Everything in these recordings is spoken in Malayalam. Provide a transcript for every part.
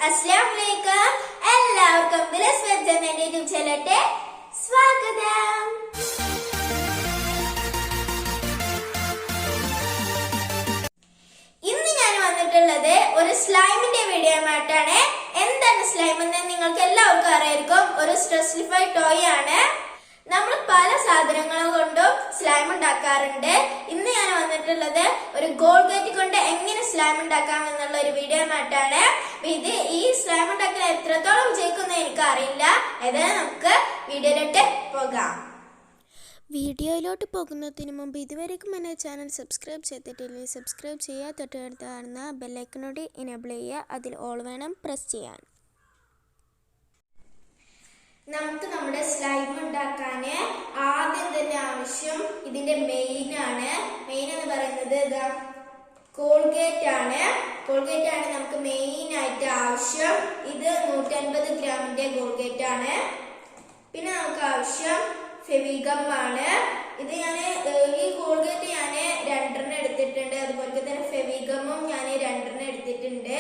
Assalamu alaikum. എല്ലാവർക്കും ദിലസ് വെച്ചെന്ന യൂട്യൂബ് ചാനലിലേക്ക് സ്വാഗതം. ഇന്ന് ഞാൻ വന്നിട്ടുള്ളത് ഒരു സ്ലൈമിന്റെ വീഡിയോ ആയിട്ടാണ്. എന്താണ് സ്ലൈം എന്ന് നിങ്ങൾക്ക് എല്ലാവർക്കും അറിയായിരിക്കും. ഒരു സ്ട്രെസ്ലിഫൈ ടോയ് ആണ്. നമ്മൾ പല സാധനങ്ങളും കൊണ്ടും സ്ലൈം ഉണ്ടാക്കാറുണ്ട്. ഇന്ന് ഞാൻ വന്നിട്ടുള്ളത് ഒരു കോൾഗേറ്റ് കൊണ്ട് എങ്ങനെ സ്ലൈം ഉണ്ടാക്കാം എന്നുള്ള ഒരു വീഡിയോ ആയിട്ടാണ്. ഈ സ്ലൈം ഉണ്ടാക്കാൻ എത്രത്തോളം വിജയിക്കുന്ന എനിക്ക് അറിയില്ല. ഏതായാലും നമുക്ക് വീഡിയോയിലോട്ട് പോകാം. വീഡിയോയിലോട്ട് പോകുന്നതിന് മുമ്പ് ഇതുവരെയും എൻ്റെ ചാനൽ സബ്സ്ക്രൈബ് ചെയ്തിട്ടില്ലെങ്കിൽ സബ്സ്ക്രൈബ് ചെയ്യുക. തൊട്ടടുത്ത് കാണുന്ന ബെല്ലൈക്കനോട് എനേബിൾ ചെയ്യുക. അതിൽ ഓൾ വേണം പ്രസ് ചെയ്യാൻ. നമുക്ക് നമ്മുടെ സ്ലൈം ഉണ്ടാക്കാന് ആദ്യം തന്നെ ആവശ്യം ഇതിന്റെ മെയിൻ ആണ്. മെയിൻ എന്ന് പറയുന്നത് കോൾഗേറ്റ് ആണ്. കോൾഗേറ്റ് ആണ് നമുക്ക് മെയിൻ ആയിട്ട് ആവശ്യം. ഇത് 150 ഗ്രാമിന്റെ കോൾഗേറ്റ് ആണ്. പിന്നെ നമുക്ക് ആവശ്യം ഫെവിഗം ആണ്. ഇത് ഈ കോൾഗേറ്റ് ഞാൻ 2 എടുത്തിട്ടുണ്ട്. അതുപോലെ തന്നെ ഫെവിഗമും ഞാൻ 2 എടുത്തിട്ടുണ്ട്.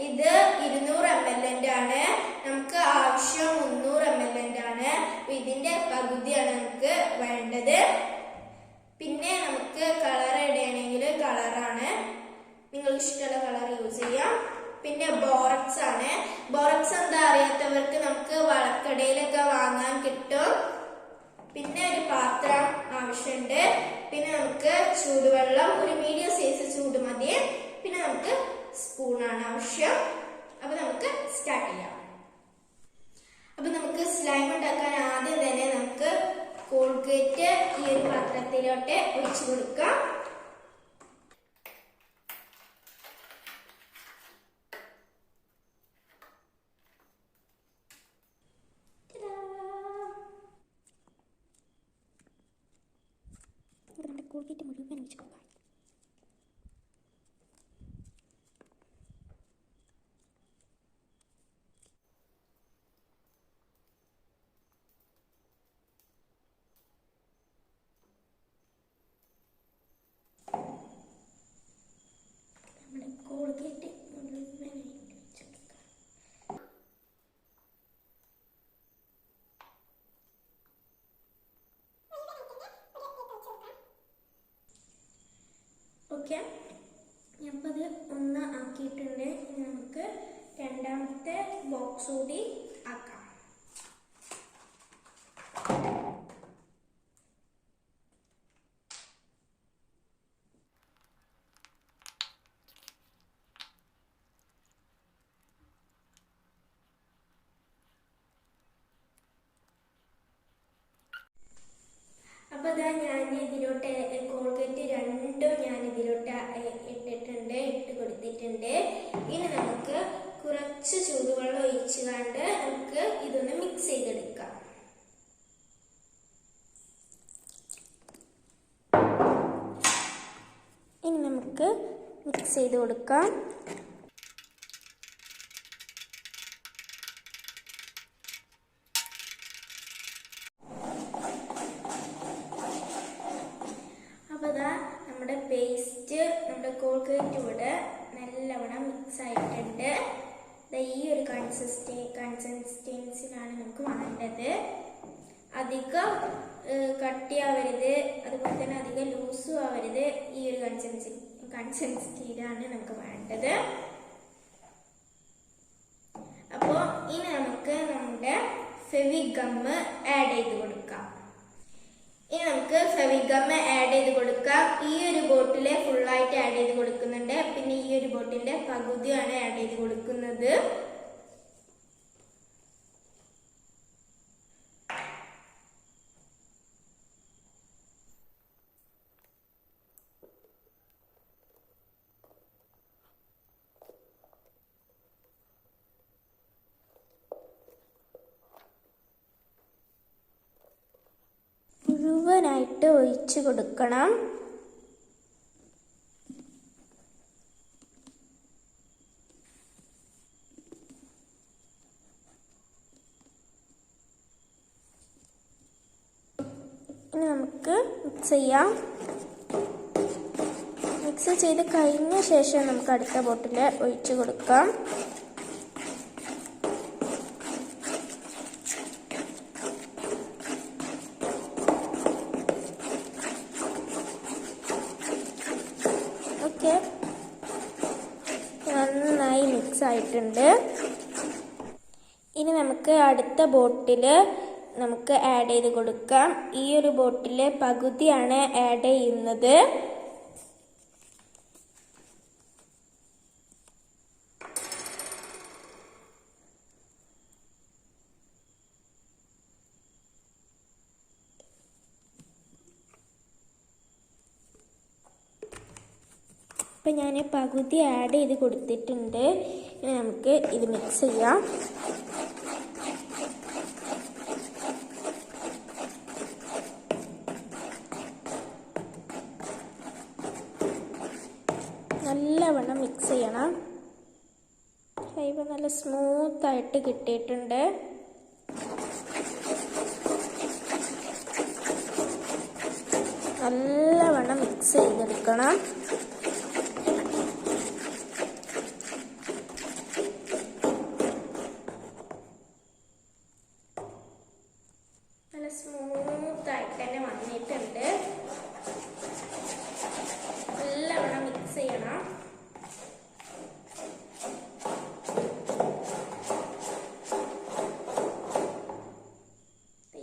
ഇത് 200 ml ആണ്. നമുക്ക് ആവശ്യം 300 ml ആണ്. ഇതിന്റെ പകുതിയാണ് നമുക്ക് വേണ്ടത്. പിന്നെ നമുക്ക് കളർ ഇടണമെങ്കിൽ കളറാണ്, നിങ്ങൾക്ക് ഇഷ്ടമുള്ള കളർ യൂസ് ചെയ്യാം. പിന്നെ ബോറക്സ് ആണ്. ബോറക്സ് എന്താ അറിയാത്തവർക്ക് നമുക്ക് വളക്കടയിലൊക്കെ വാങ്ങാൻ കിട്ടും. പിന്നെ ഒരു പാത്രം ആവശ്യമുണ്ട്. പിന്നെ നമുക്ക് ചൂടുവെള്ളം, ഒരു മീഡിയം സൈസ് ചൂട് മതി. പിന്നെ നമുക്ക് സ്പൂണാണ് ആവശ്യം. അപ്പൊ നമുക്ക് സ്റ്റാർട്ട് ചെയ്യാം. അപ്പൊ നമുക്ക് സ്ലൈം ഉണ്ടാക്കാൻ ആദ്യം തന്നെ നമുക്ക് കോൾഗേറ്റ് ഈ ഒരു പാത്രത്തിലോട്ട് ഒഴിച്ചു കൊടുക്കാം. കോൾഗേറ്റ് മുഴുവൻ ഒഴിച്ചു കൊടുക്കാം. നമ്മുടെ കോൾഗേറ്റ് മുഴുവൻ ഒഴിച്ചു കൊടുക്കാം. ഓക്കെ, ഞാനിപ്പോൾ അത് 1 ആക്കിയിട്ടുണ്ട്. ഇനി നമുക്ക് രണ്ടാമത്തെ ബോക്സ് കൂടി ആക്കാം. അപ്പോൾ ഇതാ ഞാൻ ഇതിലോട്ട് കോൾഗേറ്റ് 2 ഞാൻ ഇതിലോട്ട് ഇട്ട് കൊടുത്തിട്ടുണ്ട്. ഇനി നമുക്ക് കുറച്ച് ചൂടുവെള്ളം ഒഴിച്ച് കൊണ്ട് നമുക്ക് ഇതൊന്ന് മിക്സ് ചെയ്തെടുക്കാം. ഇനി നമുക്ക് മിക്സ് ചെയ്ത് കൊടുക്കാം. അപ്പോൾ ഇതാ നമ്മുടെ പേസ്റ്റ്, നമ്മുടെ കോൾഗേറ്റ് ഇവിടെ നല്ലവണ്ണം മിക്സ് ആയിട്ടുണ്ട്. ഈ ഒരു കൺസിസ്റ്റൻസിലാണ് നമുക്ക് വേണ്ടത്. അധികം കട്ടിയാവരുത്, അതുപോലെ തന്നെ അധികം ലൂസും ആവരുത്. ഈ ഒരു കൺസിസ്റ്റൻസിയിലാണ് നമുക്ക് വേണ്ടത്. അപ്പോൾ ഇനി നമുക്ക് നമ്മുടെ ഫെവിഗം ആഡ് ചെയ്ത് കൊടുക്കാം. ഇനി നമുക്ക് ഫെവിഗം ആഡ് ചെയ്ത് കൊടുക്കാം. ഈ ഒരു ബോട്ടിലെ ഫുള്ളായിട്ട് ആഡ് ചെയ്ത് കൊടുക്കുന്നുണ്ട്. പിന്നെ ഈ ഒരു ബോട്ടിന്റെ പകുതിയാണ് ആഡ് ചെയ്ത് കൊടുക്കുന്നത്. മുഴുവനായിട്ട് ഒഴിച്ചു കൊടുക്കണം. ഇനി നമുക്ക് മിക്സ് ചെയ്യാം. മിക്സ് ചെയ്ത് കഴിഞ്ഞ ശേഷം നമുക്ക് അടുത്ത ബോട്ടിൽ ഒഴിച്ചു കൊടുക്കാം. മിക്സ് ആയിട്ടുണ്ട്. ഇനി നമുക്ക് അടുത്ത ബോട്ടിൽ നമുക്ക് ആഡ് ചെയ്ത് കൊടുക്കാം. ഈ ഒരു ബോട്ടിൽ പകുതിയാണ് ആഡ് ചെയ്യുന്നത്. അപ്പം ഞാൻ പകുതി ആഡ് ചെയ്ത് കൊടുത്തിട്ടുണ്ട്. ഇനി നമുക്ക് ഇത് മിക്സ് ചെയ്യാം. നല്ലവണ്ണം മിക്സ് ചെയ്യണം. ഇപ്പം നല്ല സ്മൂത്തായിട്ട് കിട്ടിയിട്ടുണ്ട്. നല്ലവണ്ണം മിക്സ് ചെയ്തെടുക്കണം. നല്ല സ്മൂത്തായിട്ട് തന്നെ വന്നിട്ടുണ്ട്. നല്ലവണ്ണം മിക്സ് ചെയ്യണം.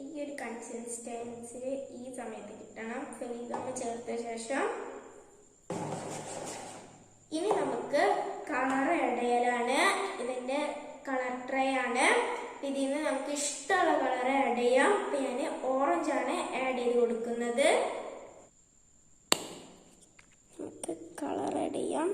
ഈ ഒരു കൺസിസ്റ്റൻസിൽ ഈ സമയത്ത് കിട്ടണം. ഫെവിഗം ചേർത്ത ശേഷം ഇനി നമുക്ക് കളർ ആഡ് ചെയ്യലാണ്. ഇതിന്റെ കളർ ട്രേ ആണ്. ഇതിൽ നിന്ന് നമുക്ക് ഇഷ്ടമുള്ള കളർ ആഡ് ചെയ്യാം. അപ്പൊ ഞാൻ ഓറഞ്ച് ആണ് ആഡ് ചെയ്ത് കൊടുക്കുന്നത്. നമുക്ക് കളർ ആഡ് ചെയ്യാം.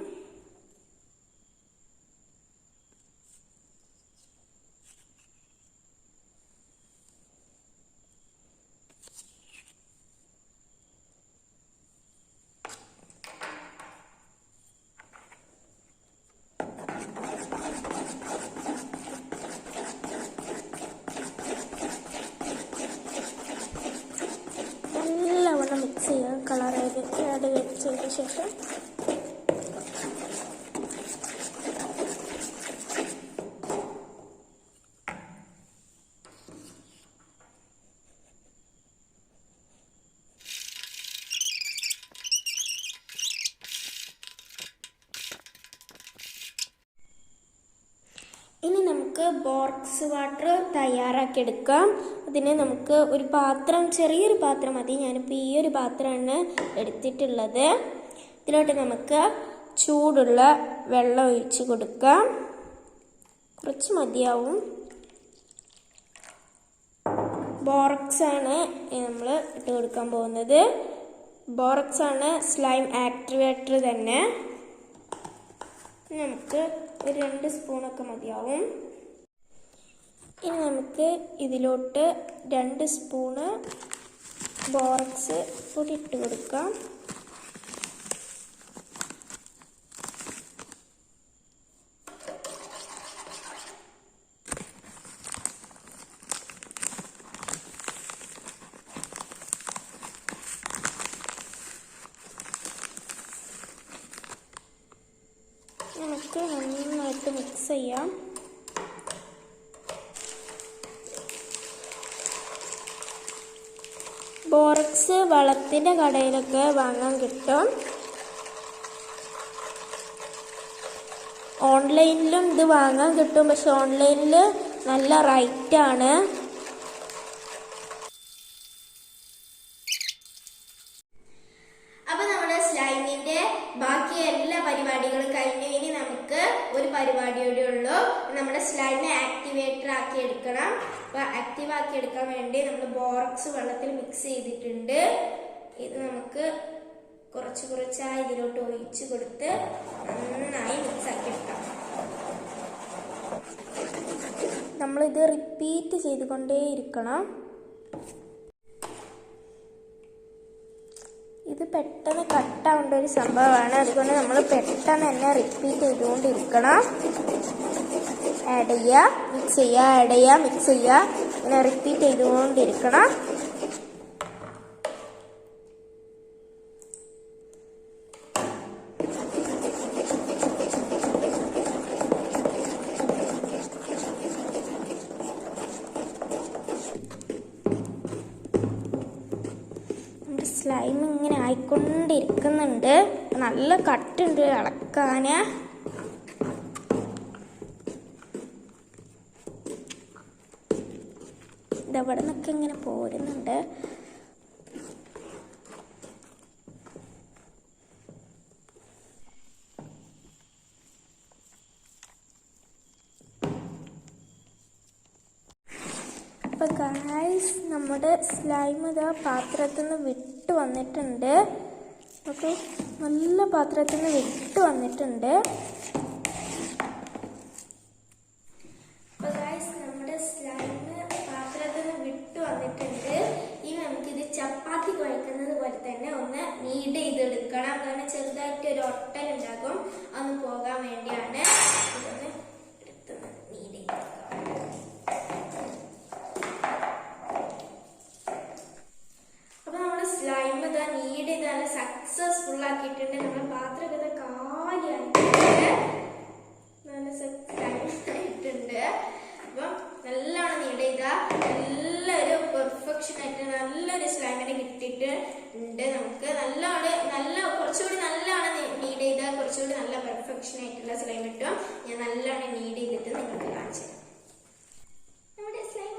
മിക്സ് ചെയ്യാം. കളർ ആഡ് ചെയ്ത ശേഷം ഇനി നമുക്ക് ബോക്സ് വാട്ടർ തയ്യാറാക്കി എടുക്കാം. അതിന് നമുക്ക് ഒരു പാത്രം, ചെറിയൊരു പാത്രം മതി. ഞാനിപ്പോൾ ഈ ഒരു പാത്രമാണ് എടുത്തിട്ടുള്ളത്. ഇതിലോട്ട് നമുക്ക് ചൂടുള്ള വെള്ളം ഒഴിച്ച് കൊടുക്കാം. കുറച്ച് മതിയാവും. ബോറക്സ് ആണ് നമ്മൾ ഇട്ട് കൊടുക്കാൻ പോകുന്നത്. ബോറക്സ് ആണ് സ്ലൈം ആക്ടിവേറ്റർ തന്നെ. നമുക്ക് ഒരു 2 സ്പൂണൊക്കെ മതിയാവും. ഇനി നമുക്ക് ഇതിലോട്ട് 2 സ്പൂണ് ബോറക്സ് പൊടി ഇട്ട് കൊടുക്കാം. നമുക്ക് നന്നായിട്ട് മിക്സ് ചെയ്യാം. ബോറക്സ് വളത്തിൻ്റെ കടയിലൊക്കെ വാങ്ങാൻ കിട്ടും. ഓൺലൈനിലും ഇത് വാങ്ങാൻ കിട്ടും. പക്ഷെ ഓൺലൈനിൽ നല്ല റേറ്റാണ്. അപ്പൊ നമ്മുടെ സ്ലൈമിന്റെ ബാക്കി എല്ലാ പരിപാടികളും കഴിഞ്ഞു. ഇനി നമുക്ക് ഒരു പരിപാടിയോടെ ഉള്ളൂ. നമ്മുടെ സ്ലൈമിനെ ആക്ടിവേറ്റർ ആക്കി എടുക്കണം. അപ്പൊ ആക്റ്റീവ് ആക്കി എടുക്കാൻ വേണ്ടി നമ്മൾ ബോറക്സ് വെള്ളത്തിൽ മിക്സ് ചെയ്തിട്ടുണ്ട്. ഇത് നമുക്ക് കുറച്ച് കുറച്ചായി ഇതിലോട്ട് ഒഴിച്ച് കൊടുത്ത് നന്നായി മിക്സ് ആക്കി എടുക്കാം. നമ്മളിത് റിപ്പീറ്റ് ചെയ്തുകൊണ്ടേയിരിക്കണം. ഇത് പെട്ടെന്ന് കട്ടാവേണ്ട ഒരു സംഭവമാണ്. അതുകൊണ്ട് നമ്മൾ പെട്ടെന്ന് തന്നെ റിപ്പീറ്റ് ചെയ്തുകൊണ്ടിരിക്കണം. ആഡ് ചെയ്യുക, മിക്സ് ചെയ്യുക, ആഡ് ചെയ്യുക, മിക്സ് ചെയ്യുക. ഇങ്ങനെ റിപ്പീറ്റ് ചെയ്തുകൊണ്ടിരിക്കണം. സ്ലൈം ഇങ്ങനെ ആയിക്കൊണ്ടിരിക്കുന്നുണ്ട്. നല്ല കട്ടുണ്ട് ഇളക്കാൻ. ഇതവിടെ നിന്നൊക്കെ ഇങ്ങനെ പോരുന്നുണ്ട്. അപ്പോൾ ഗായ്സ്, നമ്മുടെ സ്ലൈം ഇതാ പാത്രത്തിൽ നിന്ന് വിട്ട് വന്നിട്ടുണ്ട്. ഓക്കെ, നല്ല പാത്രത്തിൽ നിന്ന് വിട്ട് വന്നിട്ടുണ്ട്. അപ്പോൾ ഗായ്സ്, നമ്മുടെ സ്ലൈം പാത്രത്തിൽ നിന്ന് വിട്ട് വന്നിട്ടുണ്ട്. ഇനി നമുക്കിത് ചപ്പാത്തി കുഴക്കുന്നത് പോലെ തന്നെ ഒന്ന് നീഡ് ചെയ്തെടുക്കണം. കാരണം ചെറുതായിട്ട് ഒരു ഒട്ടലുണ്ടാകും, അതൊന്ന് പോകാൻ വേണ്ടിയാണ്. ഇതൊന്ന് എടുത്തൊന്ന് നീഡ് ചെയ്തെടുക്കാം. സ്ലൈം ഇതാ നീഡ് ചെയ്ത് നല്ല സക്സസ്ഫുൾ ആക്കിയിട്ടുണ്ട്. നമ്മുടെ പാത്രമൊക്കെ ഇതാ കാലിയായിട്ടുണ്ട്, നല്ല ആയിട്ടുണ്ട്. അപ്പം നല്ലോണം നീഡ് ചെയ്താൽ നല്ലൊരു പെർഫെക്ഷൻ ആയിട്ട് നല്ലൊരു സ്ലൈമിനെ കിട്ടിയിട്ടുണ്ട്. നമുക്ക് കുറച്ചുകൂടി നല്ലോണം നീഡ് ചെയ്താൽ കുറച്ചുകൂടി നല്ല പെർഫെക്ഷൻ ആയിട്ടുള്ള സ്ലൈം കിട്ടും. ഞാൻ നല്ലോണം നീഡ് ചെയ്തിട്ട് നിങ്ങൾക്ക് കാണിച്ചു തരാം. നമ്മുടെ സ്ലൈം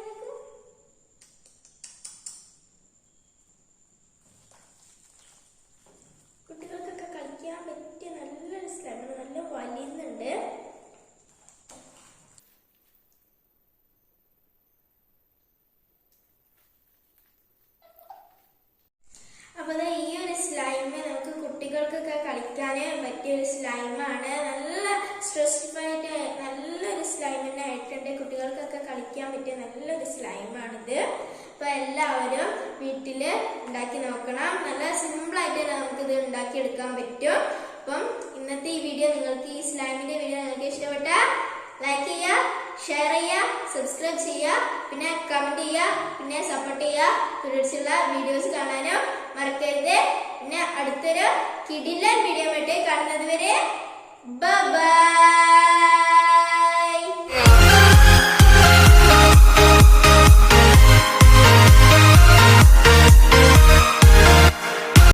കുട്ടികൾക്കൊക്കെ കളിക്കാൻ പറ്റിയ നല്ലൊരു സ്ലൈമാണ്. നല്ല വലിയുന്നുണ്ട്. അപ്പോൾ ഈ ഒരു സ്ലൈമ് നമുക്ക് കുട്ടികൾക്കൊക്കെ കളിക്കാൻ പറ്റിയൊരു സ്ലൈമാണ്. നല്ല സ്ട്രെസ്ഫായിട്ട് നല്ലൊരു സ്ലൈമിനെ ആയിട്ടുണ്ട്. കുട്ടികൾക്കൊക്കെ കളിക്കാൻ പറ്റിയ നല്ലൊരു സ്ലൈമാണിത്. അപ്പോൾ എല്ലാവരും വീട്ടിൽ ഉണ്ടാക്കി നോക്കണം. നല്ല സിമ്പിളായിട്ട് നമുക്കിത് ഉണ്ടാക്കിയെടുക്കാൻ പറ്റും. അപ്പം ഇന്നത്തെ ഈ വീഡിയോ നിങ്ങൾക്ക്, ഈ സ്ലൈമിന്റെ വീഡിയോ നിങ്ങൾക്ക് ഇഷ്ടപ്പെട്ട ലൈക്ക് ചെയ്യുക, ഷെയർ ചെയ്യുക, സബ്സ്ക്രൈബ് ചെയ്യുക, പിന്നെ കമന്റ് ചെയ്യുക, പിന്നെ സപ്പോർട്ട് ചെയ്യുക. തുടർച്ചയുള്ള വീഡിയോസ് കാണാനും മറക്കരുത്. പിന്നെ അടുത്തൊരു കിടിലൻ വീഡിയോ ആയിട്ട് കാണുന്നത് വരെ ബൈ.